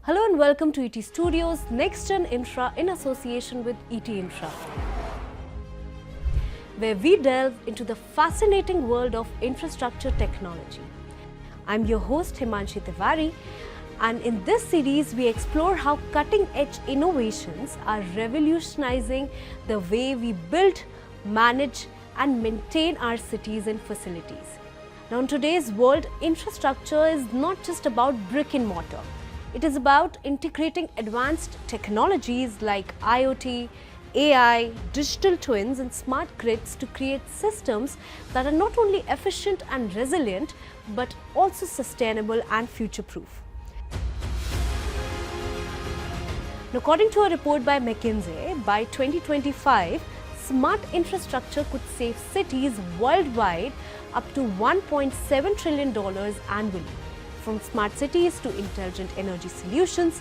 Hello and welcome to ET Studios NextGen Infra in association with ET Infra, where we delve into the fascinating world of infrastructure technology. I'm your host Hemanshi Tewari, and in this series we explore how cutting-edge innovations are revolutionizing the way we build, manage and maintain our cities and facilities. Now in today's world, infrastructure is not just about brick and mortar. It is about integrating advanced technologies like IoT, AI, digital twins and smart grids to create systems that are not only efficient and resilient, but also sustainable and future-proof. According to a report by McKinsey, by 2025, smart infrastructure could save cities worldwide up to $1.7 trillion annually. From smart cities to intelligent energy solutions,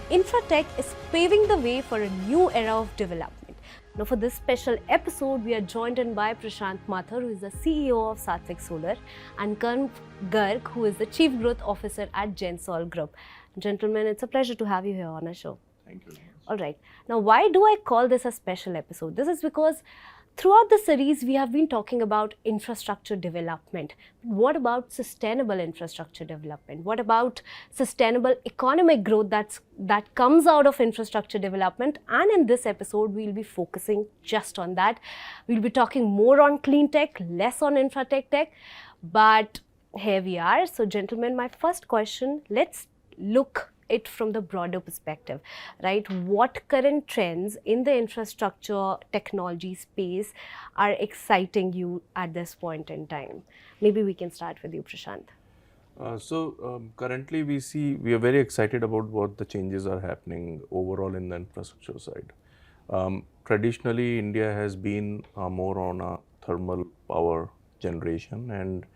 infratech is paving the way for a new era of development. Now for this special episode, we are joined in by Prashant Mathur, who is the CEO of Satvik Solar, and Kanv Garg, who is the Chief Growth Officer at Gensol Group. Gentlemen, it's a pleasure to have you here on our show. Thank you. All right. Now, why do I call this a special episode? This is because throughout the series, we have been talking about infrastructure development. What about sustainable infrastructure development? What about sustainable economic growth that comes out of infrastructure development? And in this episode, we'll be focusing just on that. We'll be talking more on clean tech, less on infratech tech. But here we are. So, gentlemen, my first question, let's look it from the broader perspective, right? What current trends in the infrastructure technology space are exciting you at this point in time? Maybe we can start with you, Prashant. Currently we are very excited about what the changes are happening overall in the infrastructure side. Traditionally, India has been more on a thermal power generation, and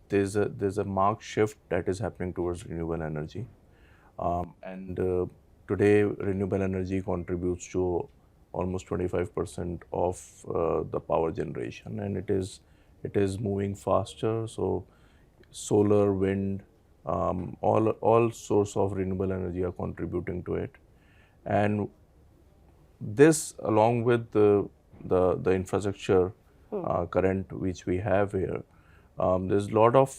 there's a marked shift that is happening towards renewable energy. Today, renewable energy contributes to almost 25% of the power generation, and it is moving faster. So, solar, wind, all sorts of renewable energy are contributing to it, and this, along with the infrastructure current which we have here, there's a lot of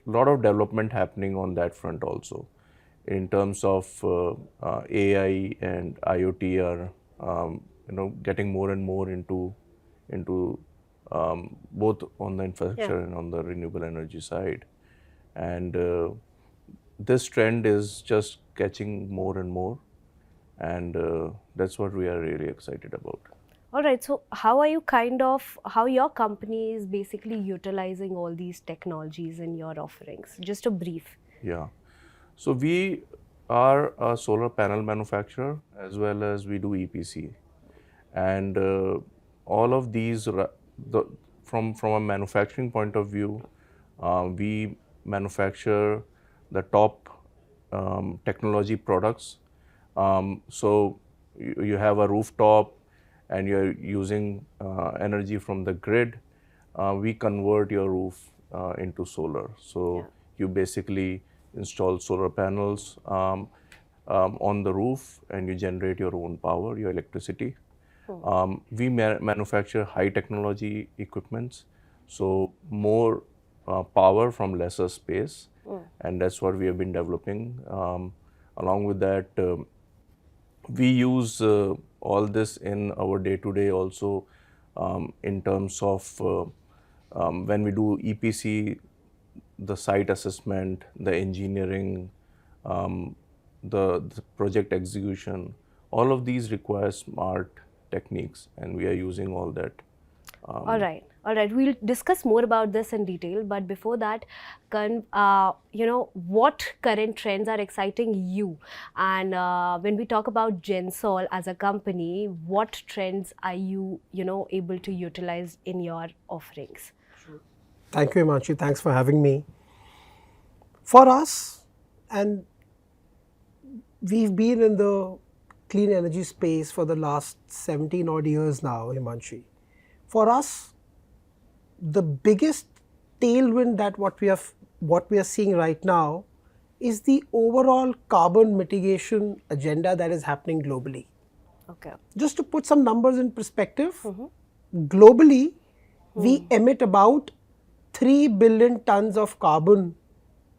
development happening on that front also. In terms of AI and IoT are getting more and more into both on the infrastructure and on the renewable energy side, and this trend is just catching more and more, and that's what we are really excited about. All right. So, how your company is basically utilizing all these technologies in your offerings? Just a brief. Yeah. So we are a solar panel manufacturer as well as we do EPC, and all of these, from a manufacturing point of view, we manufacture the top technology products. So you have a rooftop and you're using energy from the grid. We convert your roof into solar. So you basically install solar panels on the roof, and you generate your own power, your electricity. We manufacture high technology equipments, so more power from lesser space, and that's what we have been developing. Along with that, we use all this in our day-to-day also, in terms of when we do EPC, the site assessment, the engineering, the project execution, all of these require smart techniques, and we are using all that. All right. We'll discuss more about this in detail. But before that, what current trends are exciting you? And when we talk about Gensol as a company, what trends are you, able to utilize in your offerings? Sure. Thank you, Hemanshi. Thanks for having me. For us, and we've been in the clean energy space for the last 17 odd years now, Hemanshi. For us, the biggest tailwind that what we are seeing right now is the overall carbon mitigation agenda that is happening globally. Okay. Just to put some numbers in perspective, globally, we emit about 3 billion tons of carbon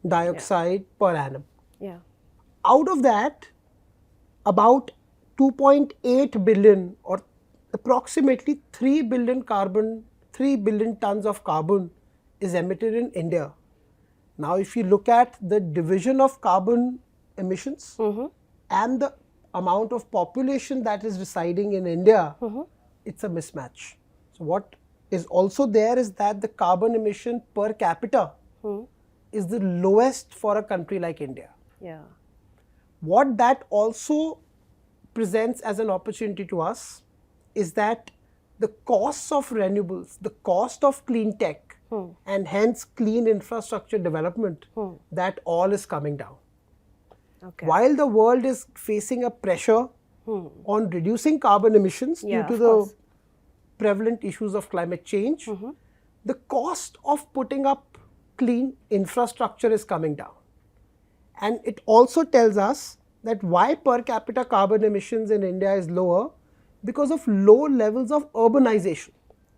dioxide per annum. Yeah. Out of that, about 2.8 billion or approximately 3 billion tons of carbon is emitted in India. Now, if you look at the division of carbon emissions and the amount of population that is residing in India, it's a mismatch. So, what is also there is that the carbon emission per capita is the lowest for a country like India. Yeah. What that also presents as an opportunity to us is that the costs of renewables, the cost of clean tech, and hence clean infrastructure development, that all is coming down. Okay. While the world is facing a pressure on reducing carbon emissions due to the prevalent issues of climate change, the cost of putting up clean infrastructure is coming down. And it also tells us that why per capita carbon emissions in India is lower, because of low levels of urbanization.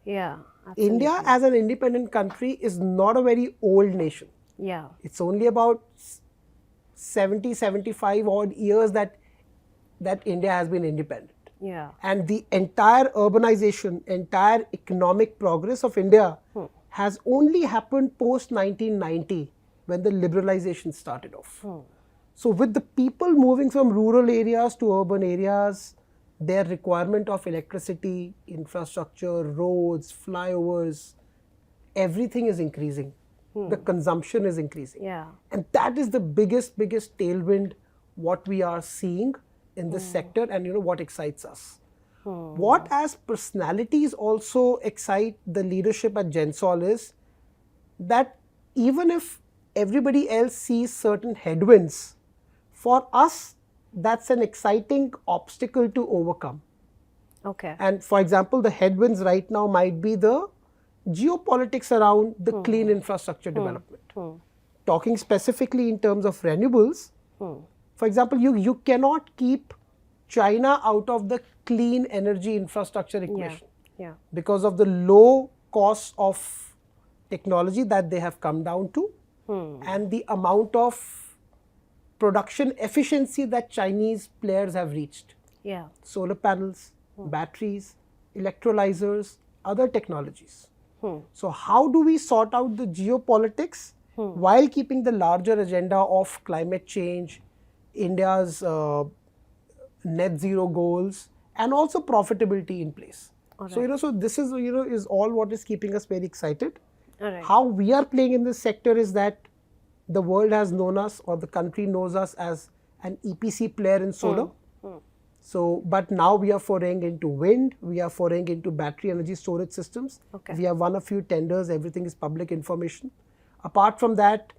Yeah. Absolutely. India as an independent country is not a very old nation. Yeah. It's only about 70, 75 odd years that India has been independent. Yeah. And the entire urbanization, entire economic progress of India has only happened post 1990 when the liberalization started off. So with the people moving from rural areas to urban areas, their requirement of electricity, infrastructure, roads, flyovers, everything is increasing. The consumption is increasing. Yeah. And that is the biggest tailwind what we are seeing in this sector, and what excites us. What as personalities also excite the leadership at Gensol is that even if everybody else sees certain headwinds, for us that's an exciting obstacle to overcome. Okay. And for example, the headwinds right now might be the geopolitics around the clean infrastructure development. Talking specifically in terms of renewables, for example, you cannot keep China out of the clean energy infrastructure equation Yeah. because of the low cost of technology that they have come down to and the amount of production efficiency that Chinese players have reached. Yeah. Solar panels, batteries, electrolyzers, other technologies. So how do we sort out the geopolitics while keeping the larger agenda of climate change, India's net zero goals, and also profitability in place? So so this is is all what is keeping us very excited. All right. How we are playing in this sector is that the world has known us, or the country knows us as an EPC player in solar. So, but now we are foraying into wind, we are foraying into battery energy storage systems. Okay. We have won a few tenders, everything is public information. Apart from that,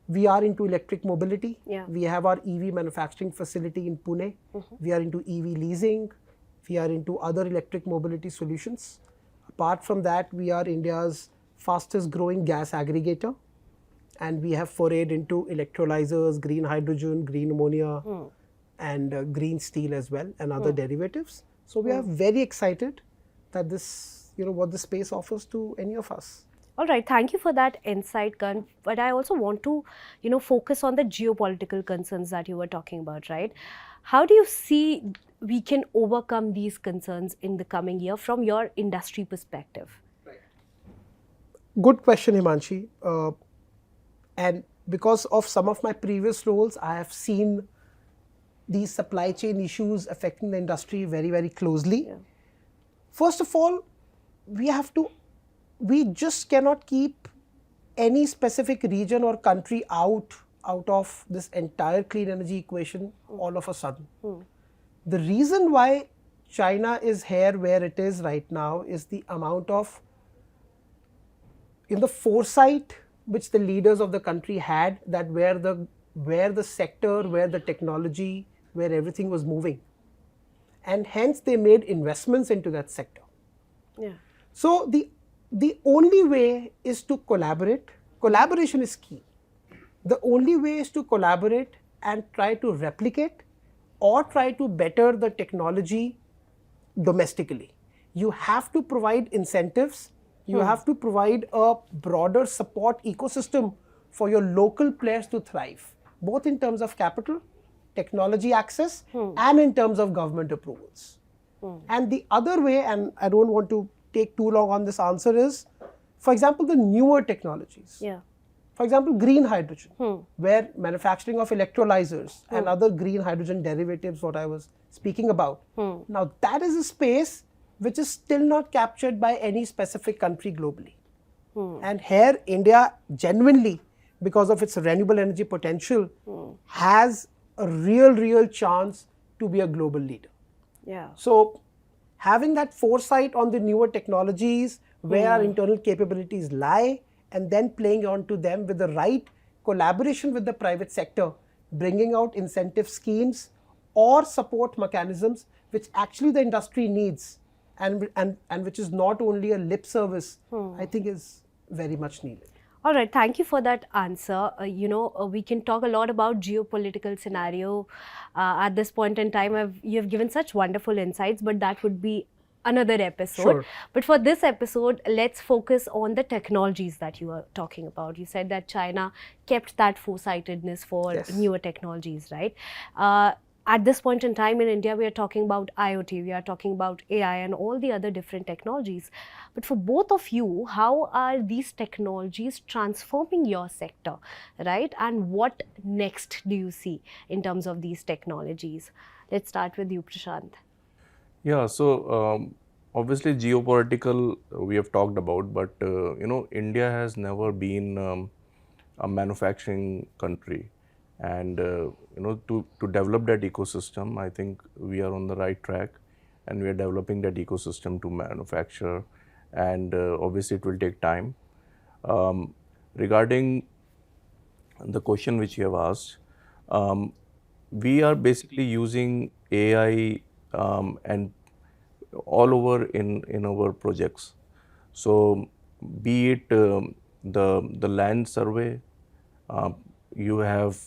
we are into electric mobility. Yeah. We have our EV manufacturing facility in Pune. We are into EV leasing. We are into other electric mobility solutions. Apart from that, we are India's fastest growing gas aggregator. And we have forayed into electrolyzers, green hydrogen, green ammonia, and green steel as well, and other derivatives. So we are very excited that this, what the space offers to any of us. All right, thank you for that insight, Kanv. But I also want to, focus on the geopolitical concerns that you were talking about, right? How do you see we can overcome these concerns in the coming year from your industry perspective? Good question, Hemanshi. And because of some of my previous roles, I have seen these supply chain issues affecting the industry very, very closely. Yeah. First of all, we just cannot keep any specific region or country out of this entire clean energy equation all of a sudden. The reason why China is here where it is right now is the amount of the foresight which the leaders of the country had, that where the sector, where the technology, where everything was moving. And hence they made investments into that sector. Yeah. So the only way is to collaborate. Collaboration is key. The only way is to collaborate and try to replicate or try to better the technology domestically. You have to provide incentives, you have to provide a broader support ecosystem for your local players to thrive, both in terms of capital, technology access, and in terms of government approvals. And the other way, and I don't want to take too long on this answer, is, for example, the newer technologies. Yeah. For example, green hydrogen, where manufacturing of electrolyzers and other green hydrogen derivatives, what I was speaking about. Now, that is a space which is still not captured by any specific country globally. And here, India genuinely, because of its renewable energy potential, has a real chance to be a global leader. Yeah. So, having that foresight on the newer technologies, where our internal capabilities lie, and then playing onto them with the right collaboration with the private sector, bringing out incentive schemes or support mechanisms which actually the industry needs, and which is not only a lip service, I think is very much needed. All right, thank you for that answer. We can talk a lot about geopolitical scenario at this point in time. You have given such wonderful insights, but that would be another episode. Sure. But for this episode, let's focus on the technologies that you are talking about. You said that China kept that foresightedness for newer technologies, right? At this point in time in India, we are talking about IoT, we are talking about AI and all the other different technologies. But for both of you, how are these technologies transforming your sector, right? And what next do you see in terms of these technologies? Let's start with you, Prashant. Yeah, so obviously geopolitical we have talked about, but India has never been a manufacturing country, and to develop that ecosystem, I think we are on the right track, and we are developing that ecosystem to manufacture, and obviously it will take time. Regarding the question which you have asked, we are basically using AI and all over in our projects. So be it the land survey, you have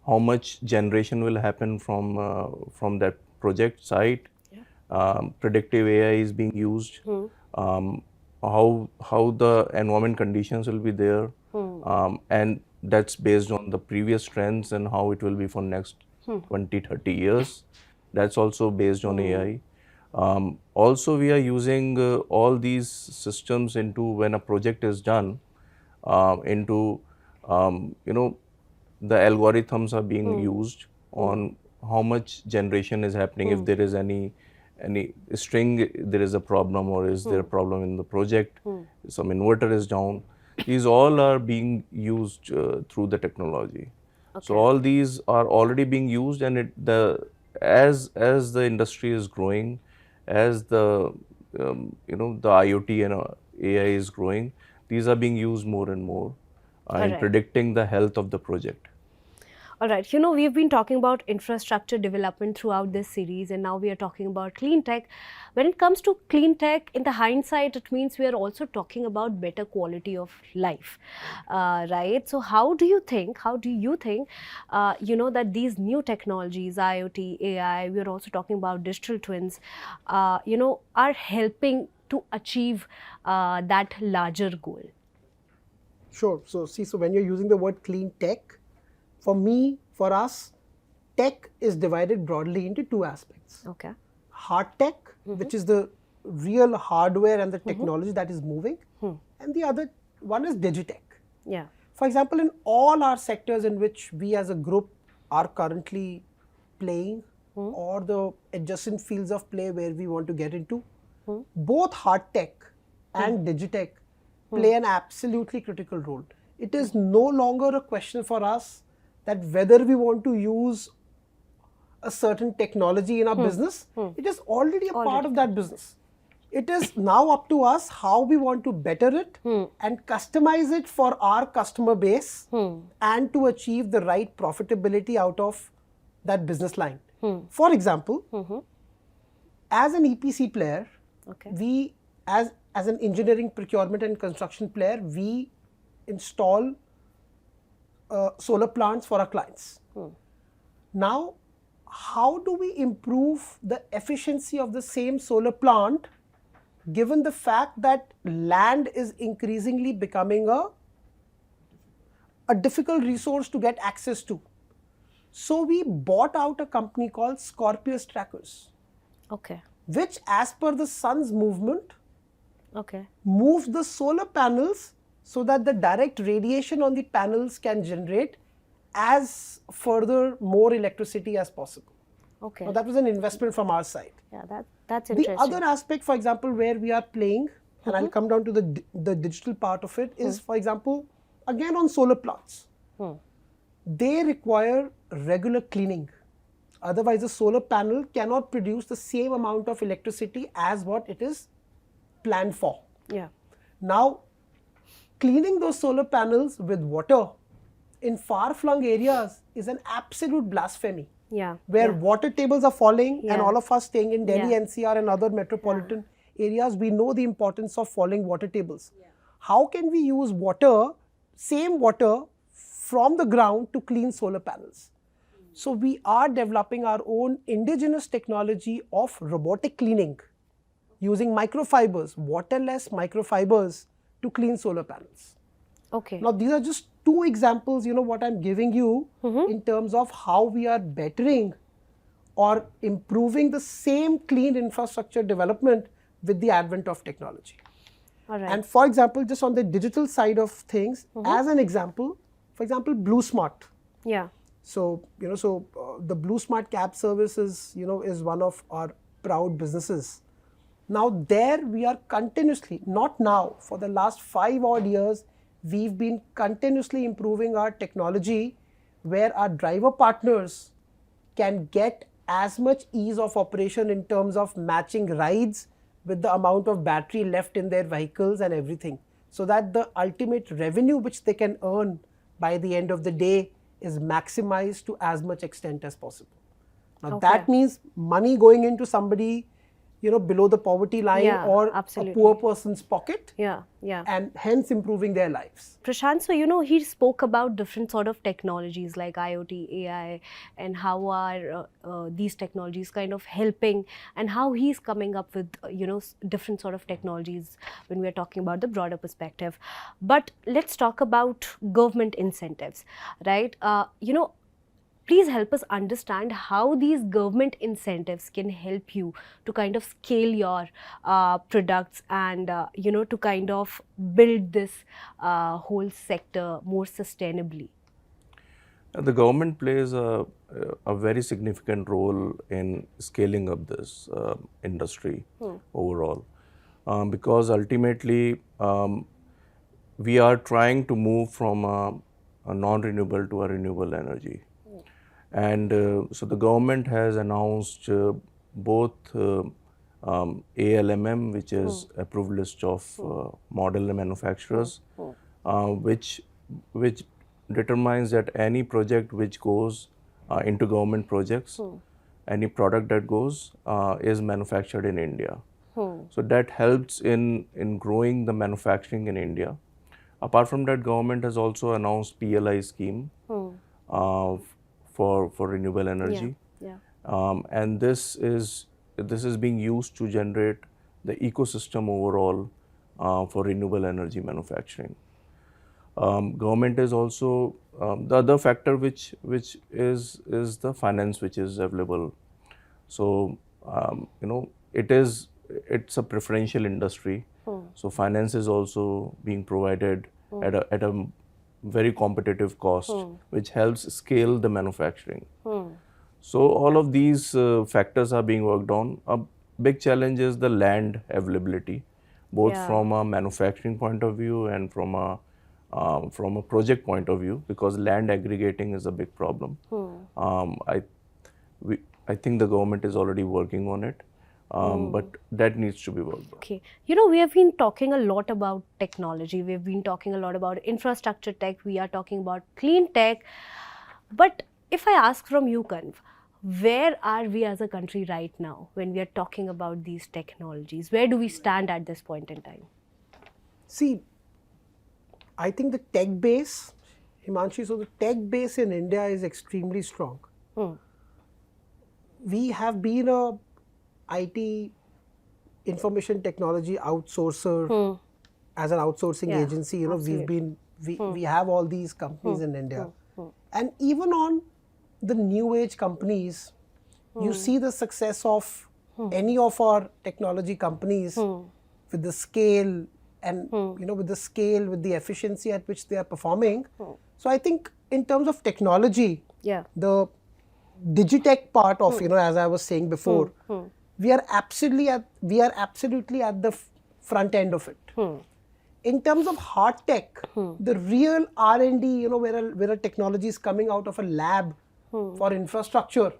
how much generation will happen from that project site. Predictive AI is being used. How the environment conditions will be there, and that's based on the previous trends and how it will be for next 20-30 years. That's also based on AI. Also, we are using all these systems into when a project is done, into the algorithms are being used on how much generation is happening. If there is any string, there is a problem, or is there a problem in the project, some inverter is down. These all are being used through the technology. Okay. So all these are already being used, and as the industry is growing, as the the IoT and AI is growing, these are being used more and more in predicting the health of the project. All right, we've been talking about infrastructure development throughout this series, and now we are talking about clean tech. When it comes to clean tech, in the hindsight, it means we are also talking about better quality of life, right? So how do you think, that these new technologies, IoT, AI, we are also talking about digital twins, are helping to achieve that larger goal? Sure. So when you're using the word clean tech, for me, for us, tech is divided broadly into two aspects. Okay. Hard tech, which is the real hardware and the technology that is moving, and the other one is digitech. Yeah. For example, in all our sectors in which we as a group are currently playing, or the adjacent fields of play where we want to get into, both hard tech and digitech play an absolutely critical role. It is no longer a question for us that whether we want to use a certain technology in our business, it is already a part of that business. It is now up to us how we want to better it and customize it for our customer base and to achieve the right profitability out of that business line. For example, as an EPC player, we as an engineering, procurement and construction player, we install solar plants for our clients. Now, how do we improve the efficiency of the same solar plant given the fact that land is increasingly becoming a difficult resource to get access to? So we bought out a company called Scorpius Trackers, Okay. which as per the sun's movement, Okay. moves the solar panels so that the direct radiation on the panels can generate as further more electricity as possible. Okay. Now that was an investment from our side. Yeah, that's The interesting. other aspect, for example, where we are playing, and I'll come down to the digital part of it, is, for example, again on solar plants. They require regular cleaning. Otherwise, the solar panel cannot produce the same amount of electricity as what it is planned for. Yeah. Now, cleaning those solar panels with water in far-flung areas is an absolute blasphemy. Yeah. Where water tables are falling, and Yeah. all of us staying in Delhi, Yeah. NCR and other metropolitan areas, we know the importance of falling water tables. How can we use water, same water, from the ground to clean solar panels? So we are developing our own indigenous technology of robotic cleaning using microfibers, waterless microfibers to clean solar panels. Okay. Now, these are just two examples, what I'm giving you in terms of how we are bettering or improving the same clean infrastructure development with the advent of technology. All right. And for example, just on the digital side of things, as an example, for example, Blue Smart. Yeah. So, the Blue Smart cab service is one of our proud businesses. Now, there we are continuously, not now, for the last 5 odd years, we've been continuously improving our technology where our driver partners can get as much ease of operation in terms of matching rides with the amount of battery left in their vehicles and everything, so that the ultimate revenue which they can earn by the end of the day is maximized to as much extent as possible. Now that means money going into somebody below the poverty line or absolutely. a poor person's pocket, Yeah. Yeah. and hence improving their lives. Prashant, so he spoke about different sort of technologies like IoT, AI, and how are these technologies kind of helping, and how he's coming up with different sort of technologies when we are talking about the broader perspective. But let's talk about government incentives, right? Please help us understand how these government incentives can help you to kind of scale your products and to kind of build this whole sector more sustainably. The government plays a very significant role in scaling up this industry overall, because ultimately we are trying to move from a non-renewable to a renewable energy. And so the government has announced both ALMM, which is approved list of model manufacturers, which determines that any project which goes into government projects, any product that goes is manufactured in India. So that helps in growing the manufacturing in India. Apart from that, government has also announced PLI scheme for renewable energy, and this is being used to generate the ecosystem overall for renewable energy manufacturing. Government is also the other factor which is the finance which is available. So it's a preferential industry. So finance is also being provided at a very competitive cost, which helps scale the manufacturing. So all of these factors are being worked on. A big challenge is the land availability, both from a manufacturing point of view and from a project point of view, because land aggregating is a big problem. I think the government is already working on it. But that needs to be worked on. Okay. We have been talking a lot about technology. We've been talking a lot about infrastructure tech. We are talking about clean tech. But if I ask from you, Kanv, where are we as a country right now when we are talking about these technologies? Where do we stand at this point in time? See, I think the tech base, Hemanshi, so the tech base in India is extremely strong. We have been a IT information technology outsourcer as an outsourcing agency. You know, we have all these companies in India, and even on the new age companies, you see the success of any of our technology companies with the scale and with the efficiency at which they are performing. So I think in terms of technology, the digitech part of, as I was saying before, we are absolutely at the front end of it. In terms of hard tech, the real R&D, where a technology is coming out of a lab for infrastructure,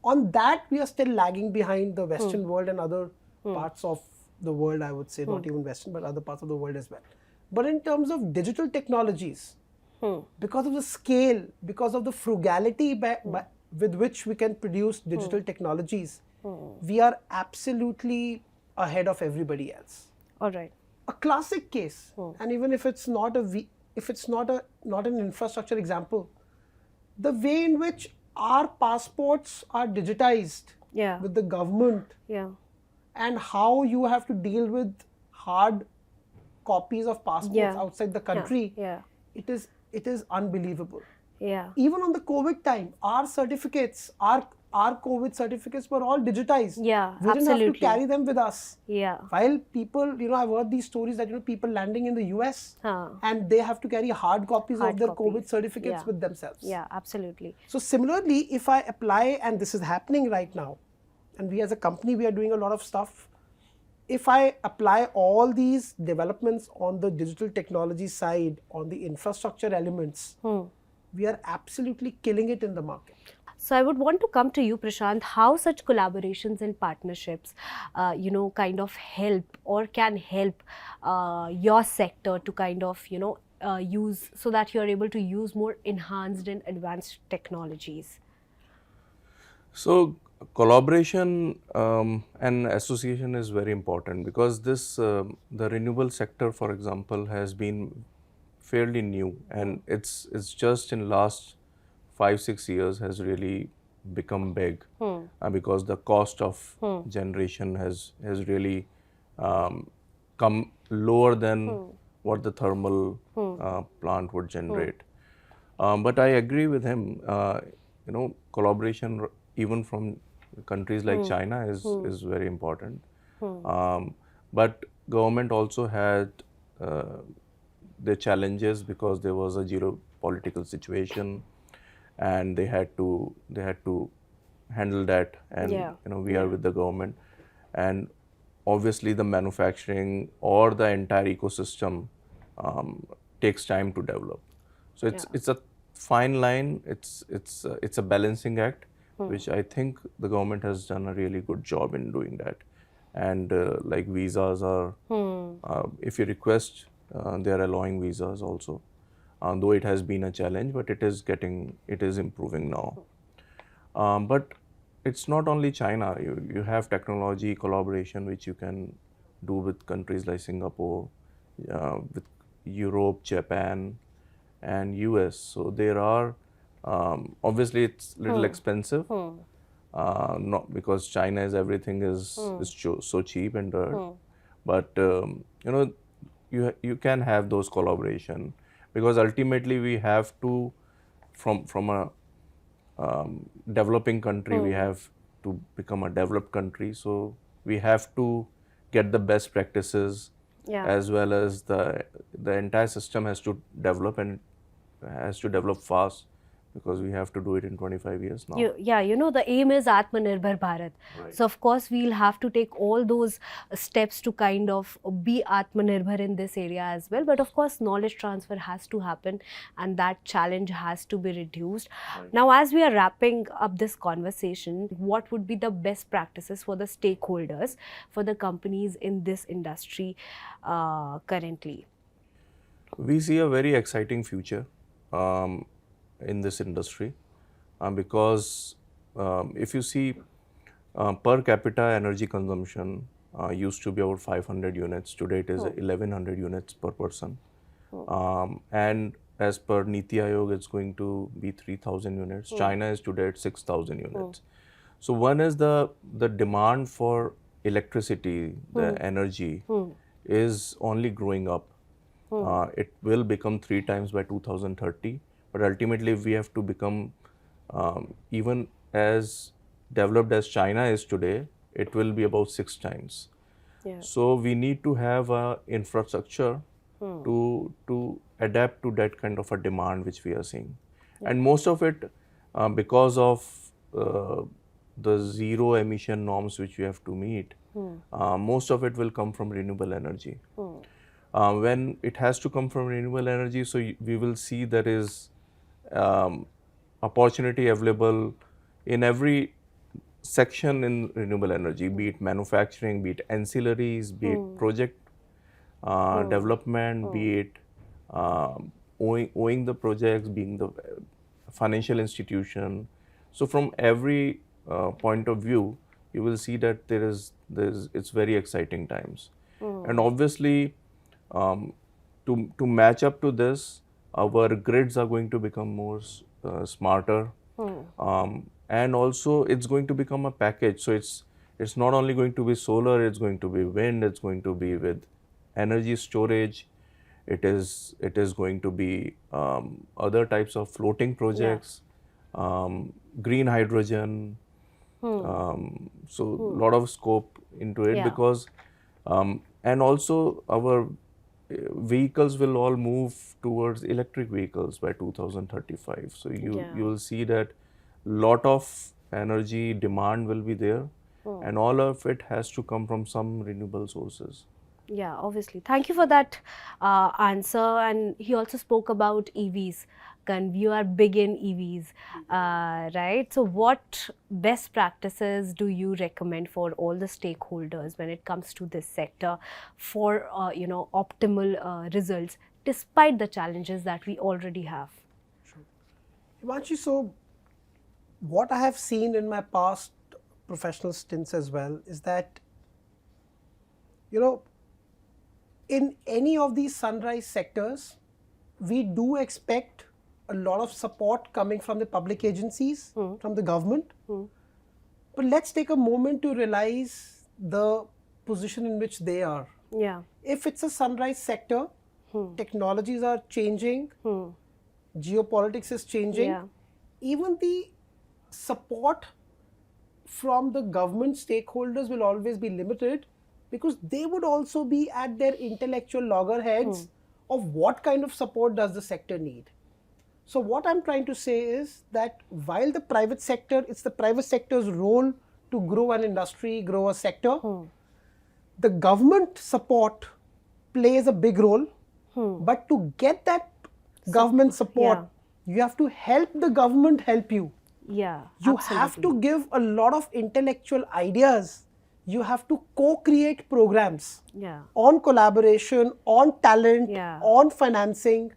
on that we are still lagging behind the Western world and other parts of the world, I would say, not even Western, but other parts of the world as well. But in terms of digital technologies, because of the scale, because of the frugality with which we can produce digital technologies, we are absolutely ahead of everybody else. All right. A classic case, and even if it's not not an infrastructure example, the way in which our passports are digitized with the government, and how you have to deal with hard copies of passports outside the country, it is unbelievable. Even on the COVID time, our certificates, our COVID certificates were all digitized. We didn't have to carry them with us. While people, I've heard these stories that, people landing in the US and they have to carry hard copies of their COVID certificates with themselves. Yeah, absolutely. So similarly, if I apply, and this is happening right now, and we as a company, we are doing a lot of stuff. If I apply all these developments on the digital technology side, on the infrastructure elements, we are absolutely killing it in the market. So I would want to come to you, Prashant, how such collaborations and partnerships, kind of help or can help your sector to kind of, use, so that you're able to use more enhanced and advanced technologies. So collaboration and association is very important, because this the renewable sector, for example, has been fairly new, and it's just in last 5-6 years has really become big, because the cost of generation has really come lower than what the thermal plant would generate. But I agree with him. Collaboration even from countries like China is very important. But government also had their challenges, because there was a geopolitical situation, and they had to handle that, and we are with the government, and obviously the manufacturing or the entire ecosystem takes time to develop. So it's a fine line. It's a balancing act, which I think the government has done a really good job in doing that. And like visas are, if you request, they are allowing visas also. Though it has been a challenge, but it is improving now. But it's not only China. You have technology collaboration, which you can do with countries like Singapore, with Europe, Japan, and US. So there are, obviously it's a little expensive, not because China is everything is so cheap and dirt, but you can have those collaboration. Because ultimately we have to, from a developing country, we have to become a developed country. So we have to get the best practices, as well as the entire system has to develop, and has to develop fast, because we have to do it in 25 years now. The aim is Atmanirbhar Bharat. Right. So of course we'll have to take all those steps to kind of be Atmanirbhar in this area as well. But of course knowledge transfer has to happen, and that challenge has to be reduced. Right. Now, as we are wrapping up this conversation, what would be the best practices for the stakeholders, for the companies in this industry currently? We see a very exciting future in this industry, because if you see, per capita energy consumption used to be about 500 units. Today it is 1100 units per person. And as per Niti Aayog, it's going to be 3,000 units. China is today at 6,000 units. So one is the demand for electricity, the energy, is only growing up. It will become 3 times by 2030, but ultimately we have to become even as developed as China is today, it will be about 6 times. Yeah. So we need to have a infrastructure to adapt to that kind of a demand which we are seeing. And most of it, because of the zero emission norms which we have to meet, most of it will come from renewable energy. When it has to come from renewable energy, so we will see there is opportunity available in every section in renewable energy, be it manufacturing, be it ancillaries, be it project development, be it owing the projects, being the financial institution. So from every point of view, you will see that it's very exciting times. And obviously, to match up to this, our grids are going to become more smarter, and also it's going to become a package. So it's not only going to be solar, it's going to be wind, it's going to be with energy storage, it is going to be other types of floating projects, green hydrogen. So a lot of scope into it, because and also our vehicles will all move towards electric vehicles by 2035. So you will see that lot of energy demand will be there, and all of it has to come from some renewable sources. Yeah, obviously. Thank you for that answer. And he also spoke about EVs. Kanv, you are big in EVs, right? So what best practices do you recommend for all the stakeholders when it comes to this sector for, optimal results despite the challenges that we already have? Sure. Hemanshi, so what I have seen in my past professional stints as well is that, in any of these sunrise sectors, we do expect a lot of support coming from the public agencies, from the government. But let's take a moment to realize the position in which they are. Yeah. If it's a sunrise sector, technologies are changing, geopolitics is changing, even the support from the government stakeholders will always be limited, because they would also be at their intellectual loggerheads of what kind of support does the sector need. So what I'm trying to say is that while the private sector, it's the private sector's role to grow an industry, grow a sector, the government support plays a big role. But to get that government support, you have to help the government help you. Yeah, you have to give a lot of intellectual ideas. You have to co-create programs on collaboration, on talent, on financing.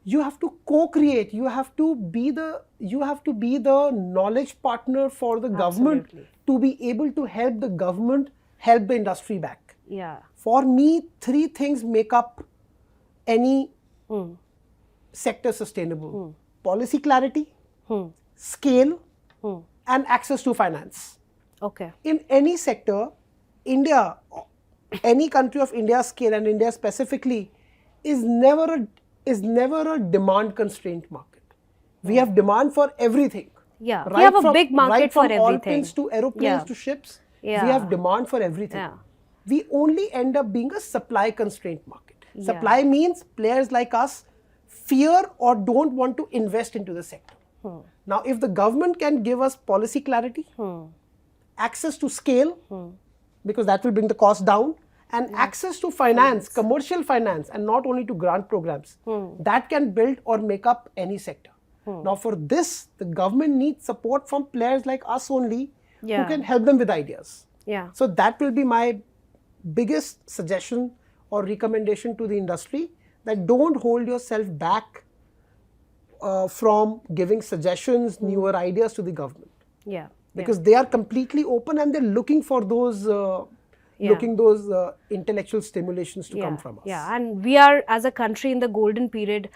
You have to co-create. You have to be the knowledge partner for the government to be able to help the government help the industry back. Yeah. For me, 3 things make up any sector sustainable: policy clarity, scale, and access to finance. Okay. In any sector, India, any country of India's scale, and India specifically, is never a demand constrained market. We have demand for everything. Yeah, we have a big market right for from everything. All to aeroplanes to ships, we Yeah. have demand for everything. Yeah. We only end up being a supply constrained market. Supply means players like us fear or don't want to invest into the sector. Now, if the government can give us policy clarity, access to scale, because that will bring the cost down, and access to finance, commercial finance, and not only to grant programs, that can build or make up any sector. Now, for this, the government needs support from players like us only, who can help them with ideas. Yeah. So that will be my biggest suggestion or recommendation to the industry, that don't hold yourself back from giving suggestions, newer ideas to the government. Yeah. Because they are completely open and they're looking for those Yeah. looking those intellectual stimulations to come from us. Yeah, and we are as a country in the golden period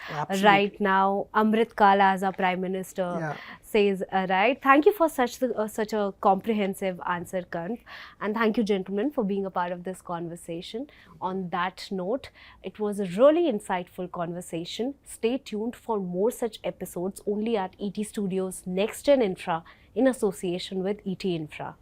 right now. Amrit Kala, as our Prime Minister says, right? Thank you for such a comprehensive answer, Kanv, and thank you, gentlemen, for being a part of this conversation. On that note, it was a really insightful conversation. Stay tuned for more such episodes only at ET Studios NextGen Infra in association with ET Infra.